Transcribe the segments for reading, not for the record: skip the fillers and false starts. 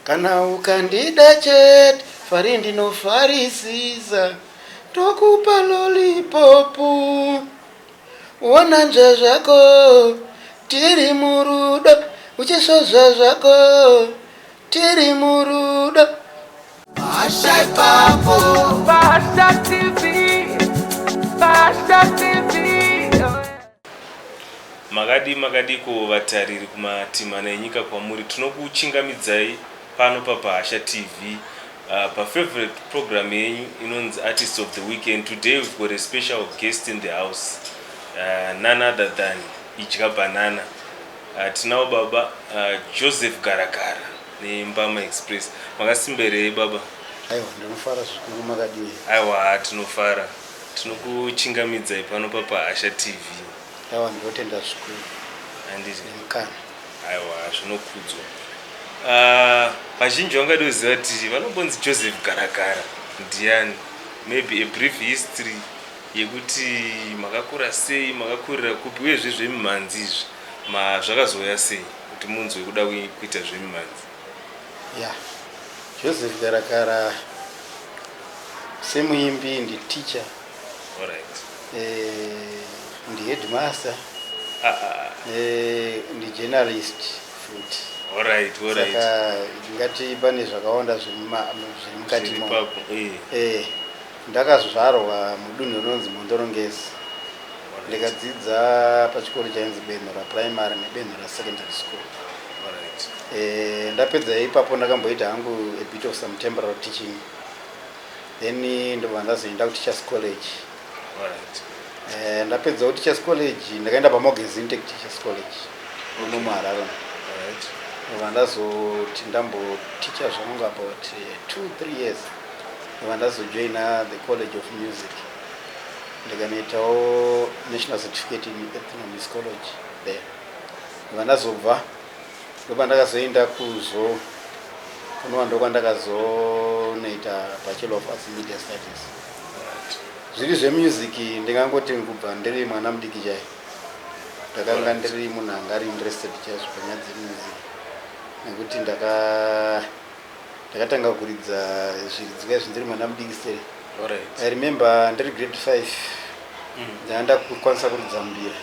kana ukandida chete fari ndinofarisisa tokupa lolipopu wananja zvako tiri murudo uchisvozva zvako tiri murudo Pasha ipapo Pasha TV Magadi kuvatariri kumatimana enyika kwamuri tinokuchingamidzai pano paPasha TV favorite program yenyu inonzi Artist of the Weekend. Today we've got a special guest in the house, none other than Idya Banana. Tinao baba Joseph Garakara neMbama Express. Makasimbere baba. Aiwa ndinofara zvikuru makadii. Aiwa tinofara. Tinokuchingamidzai pano paPasha TV. Aiwa ndotenda zvikuru. Handizvo. Mukana. Aiwa zvinokudzwa. Vazhinji vangadoziva kuti vanombonzi Joseph Garakara ndiani. Maybe a brief history yekuti makakura sei, makakurira kupi, uye zvezvemimhanzi izvi zvakazoya sei kuti munzwe kuda kuita zvemimhanzi. Yeah. Joseph Garakara semuimbi ndi teacher. All right. Ndi headmaster. Ndi journalist futhi. All right. Saka ngati pane zvakawanda zvemukati mo. Ndakazvarwa mudunhu rinonzi Mondorongezi. Ndikadzidza pachikoro chainzi Benhura Primary neBenhura Secondary School. Ndapedza ipapo ndakamboita hangu a bit of some temporary teaching. Then ndobva ndazoenda kuTeachers College. Ndapedza kuTeachers College ndakaenda paMorgan's Intake Teachers College uno muHarare. Ndobva ndazoti ndamboticha zvangu about 2-3 years. Ndobva ndazojoina the College of Music. Ndikanoitawo National Certificate in Ethnomusicology there. Ndobva ndazobva ndoba ndakazoenda kunova ndakazooita Bachelor of Arts in Media Studies. Zviri zvemusic ndingangoti kubva ndiri mwana mudiki chai. Ndakanga ndiri munhu anga ari interested chaizvo panyaya dzemusic. Nekuti ndakatanga kuridza zviridzwa izvi ndiri mwana mudiki sei. I remember ndiri grade 5 ndaenda kukwanisa kuridza mbira.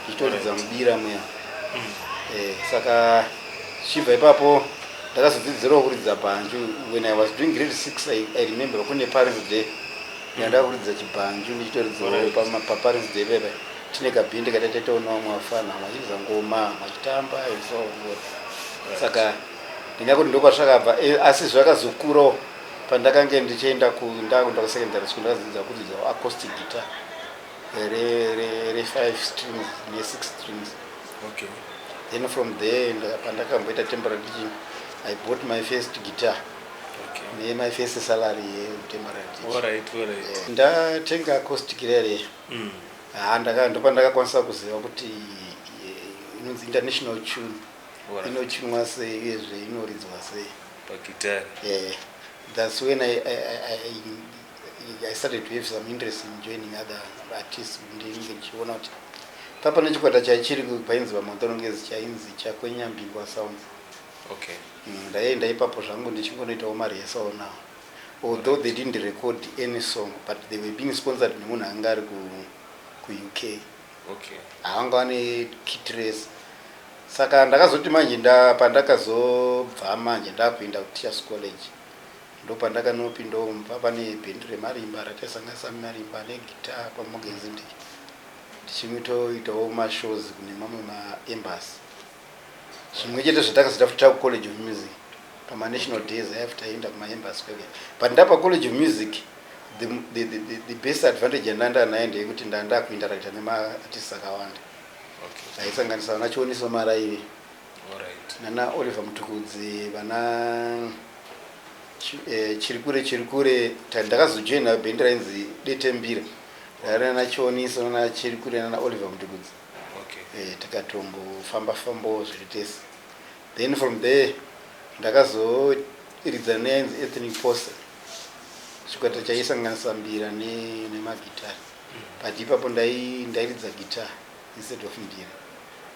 Ndichitoridza mbira mweya. Saka chibva ipapo ndakazodzidzirawo kuridza bhanju. When I was doing grade 6 I remember kune Parents Day ndanda kuridza chibhanju ndichitoridzawo paParents Day pepe tine kabhindi katatoona mwafana machiridza ngoma machitamba so saka ndingakuti ndokwasvakabva asi zvakazokurawo pandakange ndichienda kundakunda secondary school ndakadzidza kuridza acoustic guitar re 5 strings ne 6 strings. Okay. Then from there pandakamboita temporary teaching I bought my first guitar. Okay. My first salary temporary teaching. All right. Ndatenga acoustic rere. Ndakakwanisa kuziva kuti inonzi international tune. Inochinwa sei uyezve inoridzwa sei paguitar. That's when I started to have some interest in joining other artists. Ndinenge ndichiona kuti papa nechikwata chaichiri painzi paMondorongezi chainzi chakwenyambingwa sounds. Okay. Ndaenda ipapo zvangu ndichingonoitawo marehearsal now. Although they didn't record any song, but they were being sponsored nemunhu anga ari ku UK. Okay. Havanga vane kit race. Saka ndakazoti manje pandakazobva manje ndakuenda kuTeachers College. Ndopandakanopindawo pane bhendi remarimba rataisangisa marimba negitaa paMorgan's Intake. Tichimitoitawo mashows kune mamwe maembassy. Zvimwe chete zvatakazoita futa kuCollege of Music. Pama-national days after kumaembassy kwege. But ndapa College of Music, the best advantage yandandanayo ndeyekuti ndakuinteracta nema-artists akawanda. Okay. Aisanganisa vana Chioniso Maraire. All right. Nana Oliver Mutukudzi, vana Chirikure ndakazojoina bhendi rainzi Detembira. Nana Chioniso, nana Chirikure, nana Oliver Mutukudzi. Okay. Takatombofamba zvitese. Then from there ndakazoridza neyainzi Ethnic Posse. Chikwata chaisanganisa mbira nemagitari. But ipapo ndairidza guitar instead of mbira.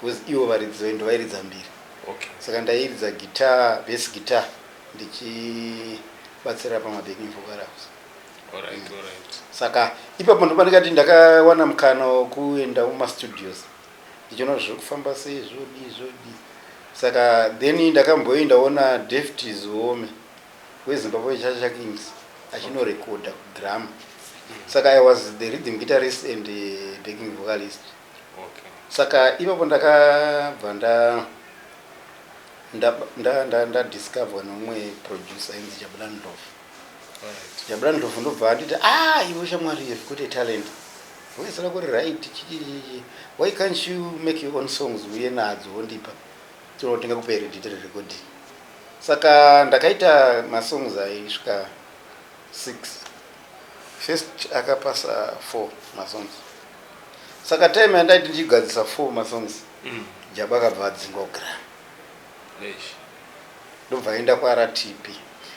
Because ivo varidzi vendo vairidza mbira. Okay. Saka ndairidza guitar, bass guitar ndichibatsira pamabacking vocals. Alright. Saka ipapo ndo pandikati ndakawana mukana wekuenda mumastudios ndichiona zviri kufamba sei zvodi. Saka then ndakamboendaona David Zome weZimbabwe Chacha Kings achinorekoda kugram. Saka I was the rhythm guitarist and the backing vocalist. Okay. Saka ipapo ndakabva ndadiscover nomwe producer ainzi Jabulandov. Alright. Jabulandov ndobva anditi iwe shamwari you've got a talent. Wesala kuri right why can't you make your own songs uye nadzo ndipa tinotenga kupa digital recording. Saka ndakaita masongs aisvika 6. First akapasa 4 masongs. Saka time yandaiti ndichigadzisa 4 masongs Jaba akabva adzingogara ndobva aenda kwaRTP.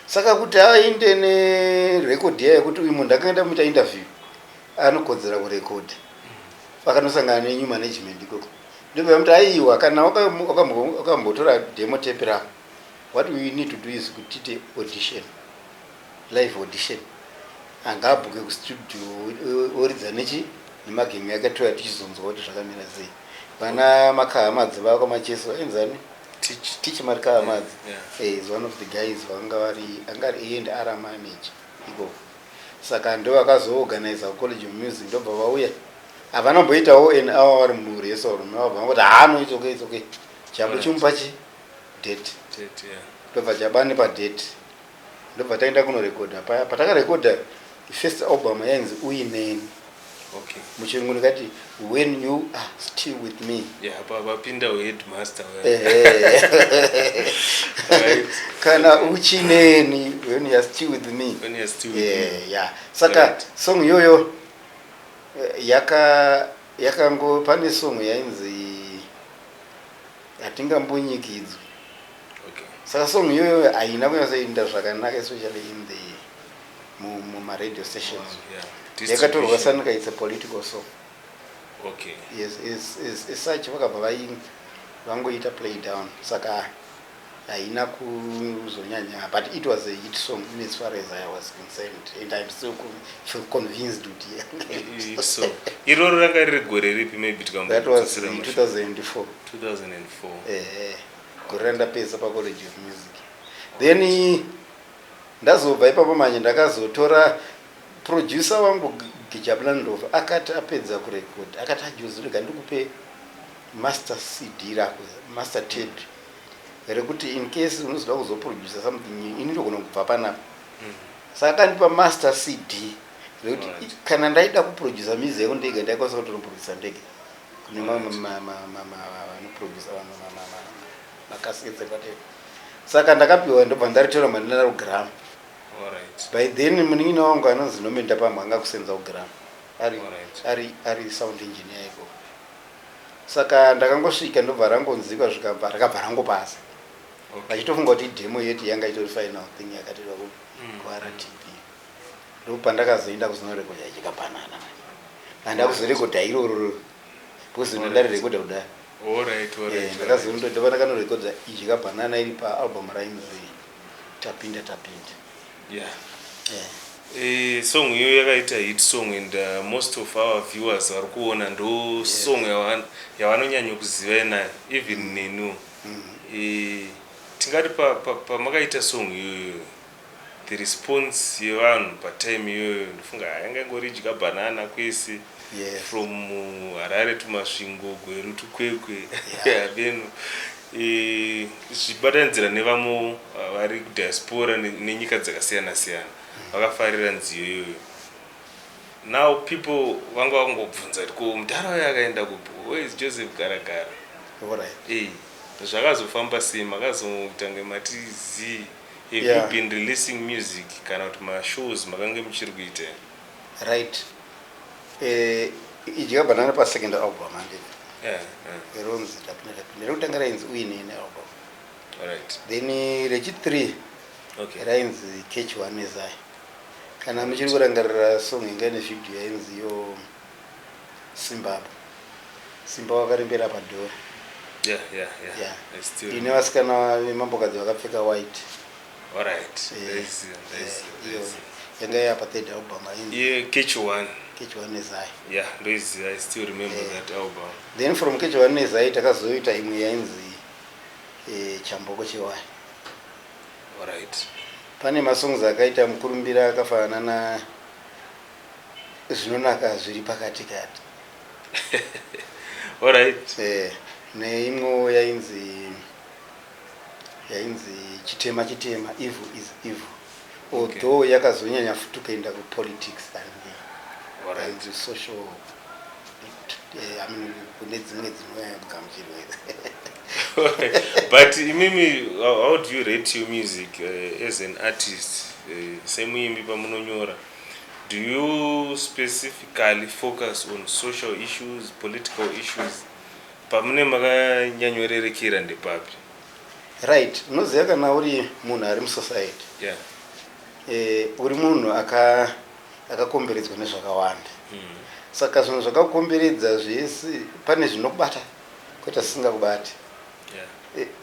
Saka kuti ainde nerecord yayo kuti uyu munhu ndakanga ndamuita interview anokodzera kurekodha vakanosangana nenew management ikoko ndobva muti aiwa kana wakambotora demo tape rako what we need to do is kutite audition, live audition. Angabhuke kustudio oridza nemagemi akatoya tichizonzwa kuti zvakamira sei. Vana makahamadzi vako macheso enzani teach marikahamadzi is one of the guys angari and ara manager ikoko. Saka ndo vakazoorganize college of music ndobva vauya avanomboitawo an hour vari muresorume vabva vangoti it's okay Jaba chimupa date ndobva Jaba nepa date ndobva taenda kunorekodha paya patakarekodha first album yainzi Uineni. Okay. Muchirungu ndikati when you are still with me. Papinda headmaster. Right. Kana uchineni when you are still with me. When you are still with me. Yeah. Saka song yoyo yakango pane song yainzi Hatingambonyikidzwi. Okay. Saka song yoyo haina kunyasoenda zvakanaka especially in the muma radio stations. Yakatorwa sanika it's a political song. Okay. Yes, is such vakabva vangoita play down. Saka haina kuzonyanya, but it was a hit song as far as I was concerned, and I'm still convinced with it. So iroro ranga riri gore ripi maybe that was in 2004. 2004. Gore ndapedza pa College of Music. Then ndazobva ipapo manje ndakazotora producer wangu Jabulandov akati apedza kurecord akati ajuzurika ndikupe master CD rako master tape rekuti in case unozoda kuzoproduce something inogona kubva panapa. Saka kandipa master CD rekuti kana ndaida kuproduce music yangu ndege ndaikwanisa kutoproduce ndege kune vanoproduce makasete kwatete. Saka ndakapiwa ndobva ndaritora mandinara kugram. Alright. By then munini wangu anonzi Nomenda Pamba anga kusenza kugram ari sound engineer iko. Saka ndakangosvika ndobva rangonzikwa zvikabva rakabva rangopasa. Vachitofunga kuti demo yetu yanga itori final thing yakatirwa kuRTP. Ndopa ndakazoenda kuzonorekodha ichikapanana. Handakuzorekodha iroro because ndarirekodha kudai. Alright. Ndakazondoda ndakanorekodha ichikapanana iri paalbum rainzi Tapinda. Song hiyo yakaita hit song and most of our viewers vari kuona ndo song yavanonyanya kuziva ina even nenu. Tingati pamakaita song hiyo the response yevanhu patime iyoyo ndofunga yanga ingori Jikabanana kwese from Harare to Masvingo Gweru to Kwekwe Benu zvibatanidza nevamo vari kudiaspora nenyika dzakasiyana siyana vakafarira nziyo iyoyo. Now people vanga vangobvunza kuti ko mutara yakaenda kupi, where is Joseph Garakara? Zvakazofamba sei makazotange matizi have you been releasing music kana kuti mashows makange muchiri kuita? Right. Jikabanana pa second album handed. Eronzi tapinda rekutanga rainzi Uineni album. Alright. Then rechi 3 rainzi Catch One Ezai. Kana muchiri kurangarira song ingane video yainzi yo Simba wakarembera padhora. I still ine vasikana vemambokadzi vakapfeka white. All right. Nice. Yanga apartheid album Yeah, Catch One. Catch One Nezai. Yeah, I still remember that album. Then from Catch One Nezai takazoita imwe yainzi Chamboko Chiwai. All right. Pane masongs akaita mukurumbira akafanana na zvinonaka zviri pakati kati. All right. Neimwe yainzi chitema evil is evil. Although yakazonyanya futi kuenda ku politics and social kune dzimwe dzinoyabgamjirwe. But Mimi, how do you rate your music as an artist? Semuimbi pamunonyora. Do you specifically focus on social issues, political issues? Pamune makanyanywererekera ndepapi? Right, unoziva kana uri munhu ari musociety. Yeah. Uri munhu akakomberedzwa nezvakawanda. Saka zvinhu zvakakomberedza zvese pane zvinokubata kwete zvisingakubati.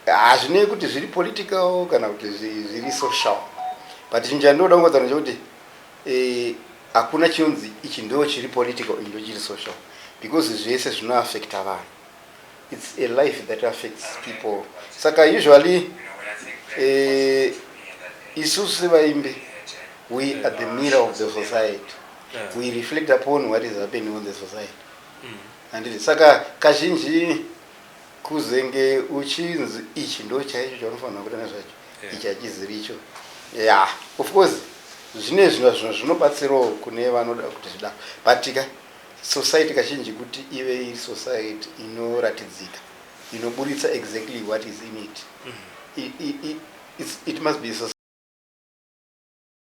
Hazvinei kuti zviri political kana kuti zviri social. But chinja ndoda kungodzana nechekuti hakuna chinzi ichi ndo chiri political ichi ndo chiri social, because zvese zvinoaffecta vanhu. It's a life that affects people. Saka usually isusu sevaimbi, we are the mirror of the society. We reflect upon what is happening on the society. And saka kazhinji kuzenge uchinzi ichi ndo chaicho chaunofanira kuita nezvacho, ichi hachiziri icho. Yeah, of course zvine zvinhu zvinobatsirawo kune vanoda kuti zvidaro, but society kazhinji kuti ive society inoratidzika, inoburitsa exactly what is in it. It must be a society